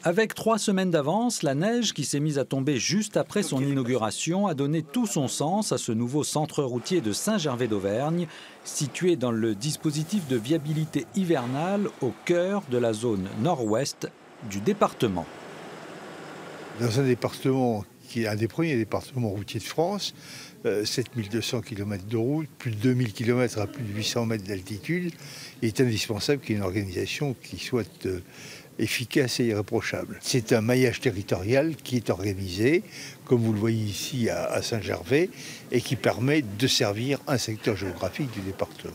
Avec 3 semaines d'avance, la neige qui s'est mise à tomber juste après son inauguration a donné tout son sens à ce nouveau centre routier de Saint-Gervais d'Auvergne, situé dans le dispositif de viabilité hivernale au cœur de la zone nord-ouest du département. Dans un département qui est un des premiers départements routiers de France, 7200 km de route, plus de 2000 km à plus de 800 mètres d'altitude, il est indispensable qu'il y ait une organisation qui soit efficace et irréprochable. C'est un maillage territorial qui est organisé, comme vous le voyez ici à Saint-Gervais, et qui permet de servir un secteur géographique du département.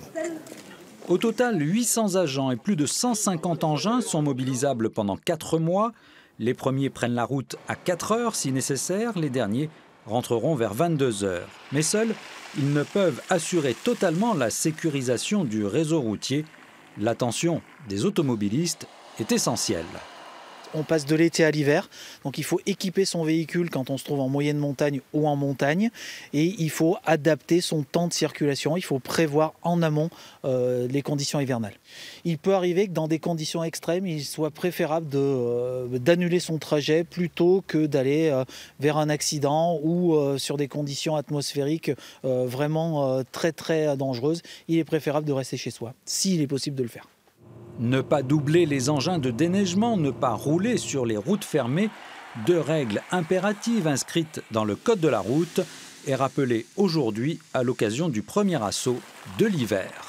Au total, 800 agents et plus de 150 engins sont mobilisables pendant 4 mois. Les premiers prennent la route à 4 heures si nécessaire, les derniers rentreront vers 22 heures. Mais seuls, ils ne peuvent assurer totalement la sécurisation du réseau routier. L'attention des automobilistes est essentielle. On passe de l'été à l'hiver, donc il faut équiper son véhicule quand on se trouve en moyenne montagne ou en montagne, et il faut adapter son temps de circulation, il faut prévoir en amont les conditions hivernales. Il peut arriver que dans des conditions extrêmes, il soit préférable d'annuler son trajet plutôt que d'aller vers un accident ou sur des conditions atmosphériques vraiment très très dangereuses. Il est préférable de rester chez soi, s'il est possible de le faire. Ne pas doubler les engins de déneigement, ne pas rouler sur les routes fermées, 2 règles impératives inscrites dans le code de la route et rappelées aujourd'hui à l'occasion du premier assaut de l'hiver.